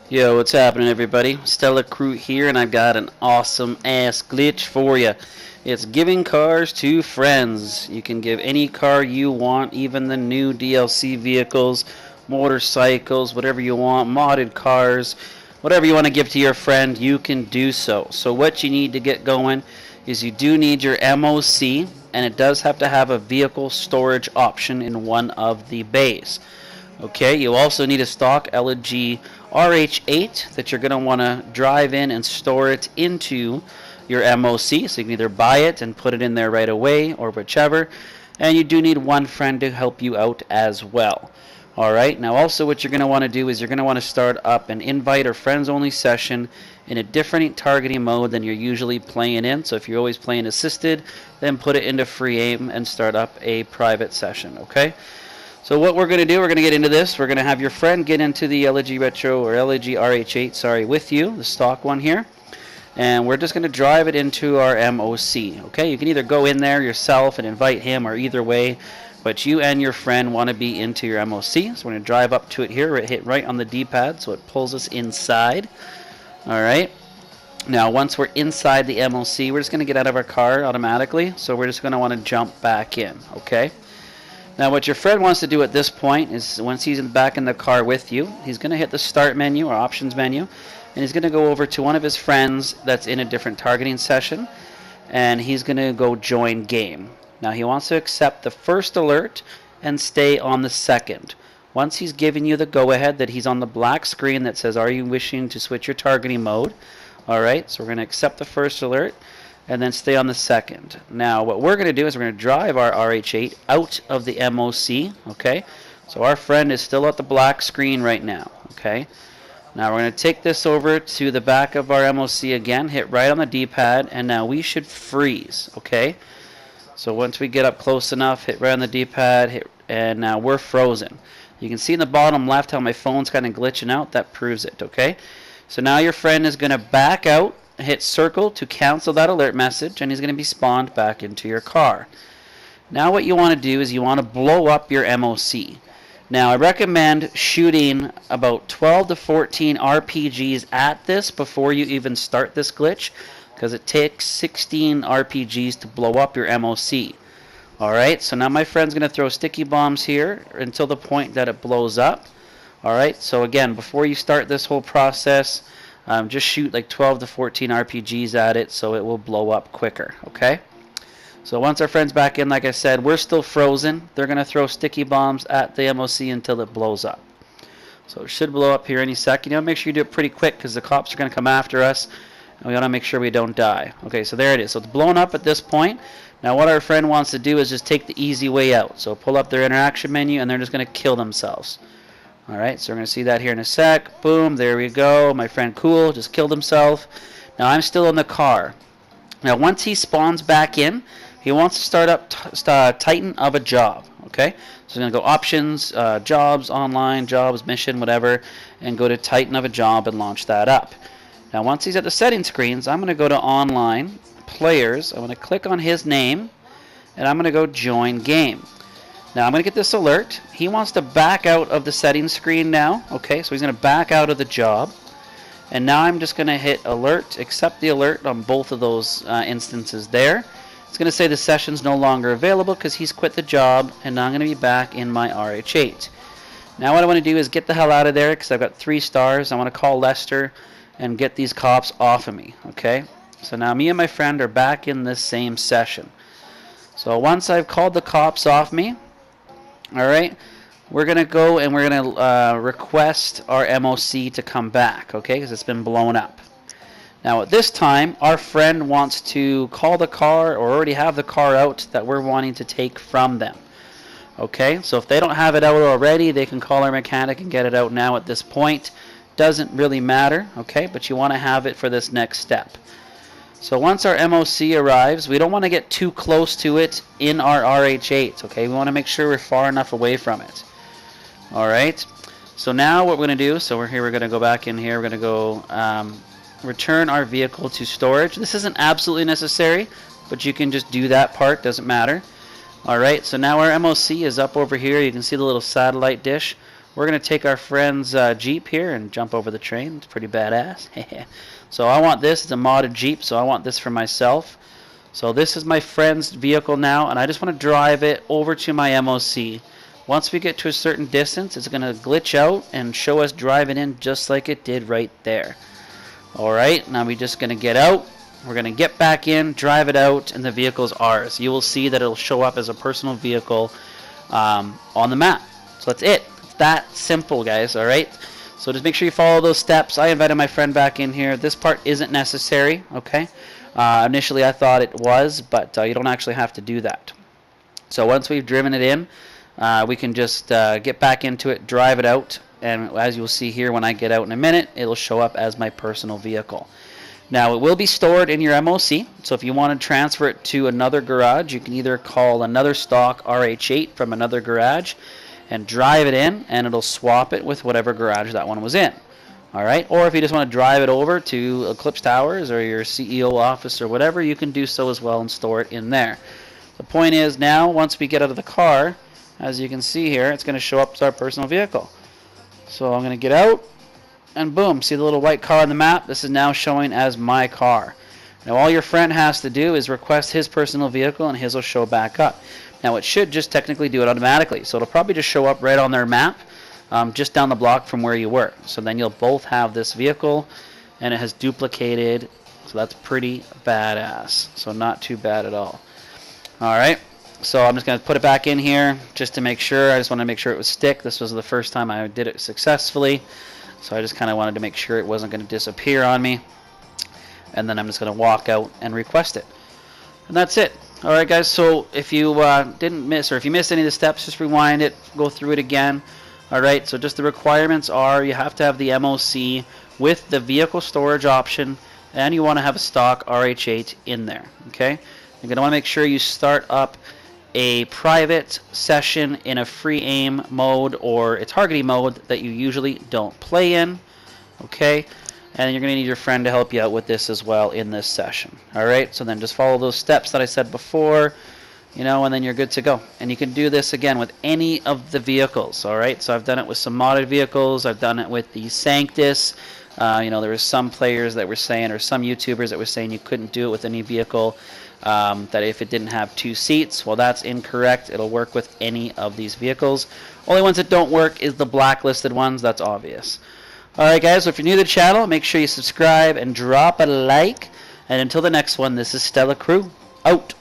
Yo, what's happening, everybody? Stella Crew here, and I've got an awesome ass glitch for you. It's giving cars to friends. You can give any car you want, even the new DLC vehicles, motorcycles, whatever you want, modded cars, whatever you want to give to your friend, you can do so. So, what you need to get going is you do need your MOC, and it does have to have a vehicle storage option in one of the bays. Okay, you also need a stock LG RH8 that you're going to want to drive in and store it into your MOC. So you can either buy it and put it in there right away or whichever. And you do need one friend to help you out as well. Alright, now also what you're going to want to do is you're going to want to start up an invite or friends only session in a different targeting mode than you're usually playing in. So if you're always playing assisted, then put it into free aim and start up a private session. Okay? So what we're going to do, we're going to get into this. We're going to have your friend get into the LG Retro or LG RH8, sorry, with you, the stock one here. And we're just going to drive it into our MOC. Okay, you can either go in there yourself and invite him, or either way, but you and your friend want to be into your MOC. So we're going to drive up to it here, hit right on the D-pad so it pulls us inside. All right. Now once we're inside the MOC, we're just going to get out of our car automatically. So we're just going to want to jump back in. Okay. Now what your friend wants to do at this point is once he's back in the car with you, he's going to hit the start menu or options menu, and he's going to go over to one of his friends that's in a different targeting session, and he's going to go join game. Now he wants to accept the first alert and stay on the second. Once he's given you the go-ahead that he's on the black screen that says, are you wishing to switch your targeting mode? Alright, so we're going to accept the first alert and then stay on the second. Now what we're going to do is we're going to drive our RH8 out of the MOC, okay? So our friend is still at the black screen right now, okay? Now we're going to take this over to the back of our MOC again, hit right on the D-pad, and now we should freeze, okay? So once we get up close enough, hit right on the D-pad, and now we're frozen. You can see in the bottom left how my phone's kind of glitching out. That proves it, okay? So now your friend is going to back out, hit circle to cancel that alert message, and he's going to be spawned back into your car. Now what you want to do is you want to blow up your MOC. Now I recommend shooting about 12 to 14 RPGs at this before you even start this glitch, because it takes 16 RPGs to blow up your MOC. Alright, so now my friend's going to throw sticky bombs here until the point that it blows up. Alright, so again, before you start this whole process, just shoot like 12 to 14 RPGs at it so it will blow up quicker, okay? So once our friend's back in, like I said, we're still frozen. They're going to throw sticky bombs at the MOC until it blows up. So it should blow up here any second. You know, make sure you do it pretty quick because the cops are going to come after us, and we want to make sure we don't die. Okay, so there it is. So it's blown up at this point. Now what our friend wants to do is just take the easy way out. So pull up their interaction menu, and they're just going to kill themselves. Alright, so we're going to see that here in a sec. Boom, there we go. My friend Cool just killed himself. Now I'm still in the car. Now once he spawns back in, he wants to start up Titan of a job. Okay, so he's going to go options, jobs, online, jobs, mission, whatever, and go to Titan of a job and launch that up. Now once he's at the settings screens, I'm going to go to online, players. I'm going to click on his name, and I'm going to go join game. Now I'm going to get this alert. He wants to back out of the settings screen now. Okay, so he's going to back out of the job. And now I'm just going to hit alert, accept the alert on both of those instances there. It's going to say the session's no longer available because he's quit the job, and now I'm going to be back in my RH8. Now what I want to do is get the hell out of there because I've got 3 stars. I want to call Lester and get these cops off of me. Okay, so now me and my friend are back in this same session. So once I've called the cops off me, alright, we're going to go and we're going to request our MOC to come back, okay, because it's been blown up. Now at this time, our friend wants to call the car or already have the car out that we're wanting to take from them. Okay, so if they don't have it out already, they can call our mechanic and get it out now at this point. Doesn't really matter, okay, but you want to have it for this next step. So once our MOC arrives, we don't want to get too close to it in our RH8, okay? We want to make sure we're far enough away from it. Alright, so now what we're going to do, so we're going to go back in here, we're going to go return our vehicle to storage. This isn't absolutely necessary, but you can just do that part, doesn't matter. Alright, so now our MOC is up over here. You can see the little satellite dish. we're going to take our friend's Jeep here and jump over the train. It's pretty badass. So I want this. It's a modded Jeep, so I want this for myself. So this is my friend's vehicle now, and I just want to drive it over to my MOC. Once we get to a certain distance, it's going to glitch out and show us driving in just like it did right there. Alright, now we're just going to get out. We're going to get back in, drive it out, and the vehicle's ours. You will see that it'll show up as a personal vehicle on the map. So that's it. It's that simple, guys, alright? So just make sure you follow those steps. I invited my friend back in here. This part isn't necessary, okay? Initially I thought it was, but you don't actually have to do that. So once we've driven it in, we can just get back into it, drive it out, and as you'll see here when I get out in a minute, it'll show up as my personal vehicle. Now it will be stored in your MOC, so if you want to transfer it to another garage, you can either call another stock RH8 from another garage and drive it in, and it'll swap it with whatever garage that one was in. Alright, or if you just want to drive it over to Eclipse Towers or your CEO office or whatever, you can do so as well and store it in there. The point is now, once we get out of the car, as you can see here, it's going to show up as our personal vehicle. So I'm going to get out, and boom, see the little white car on the map? This is now showing as my car. Now all your friend has to do is request his personal vehicle, and his will show back up. Now it should just technically do it automatically, so it'll probably just show up right on their map, just down the block from where you were. So then you'll both have this vehicle, and it has duplicated, so that's pretty badass. So not too bad at all. Alright, so I'm just going to put it back in here just to make sure. I just want to make sure it would stick. This was the first time I did it successfully, so I just kind of wanted to make sure it wasn't going to disappear on me. And then I'm just going to walk out and request it. And that's it. Alright guys, so if you didn't miss, or if you missed any of the steps, just rewind it, go through it again. Alright, so just the requirements are you have to have the MOC with the vehicle storage option, and you want to have a stock RH8 in there. Okay, you're going to want to make sure you start up a private session in a free aim mode or a targeting mode that you usually don't play in. Okay, and you're going to need your friend to help you out with this as well in this session. Alright, so then just follow those steps that I said before, you know, and then you're good to go. And you can do this again with any of the vehicles. Alright, so I've done it with some modded vehicles, I've done it with the Sanctus. You know, there were some players that were saying, or some YouTubers that were saying you couldn't do it with any vehicle, that if it didn't have 2 seats. Well, that's incorrect. It'll work with any of these vehicles. Only ones that don't work is the blacklisted ones. That's obvious. Alright guys, so if you're new to the channel, make sure you subscribe and drop a like. And until the next one, this is Stella Crew, out.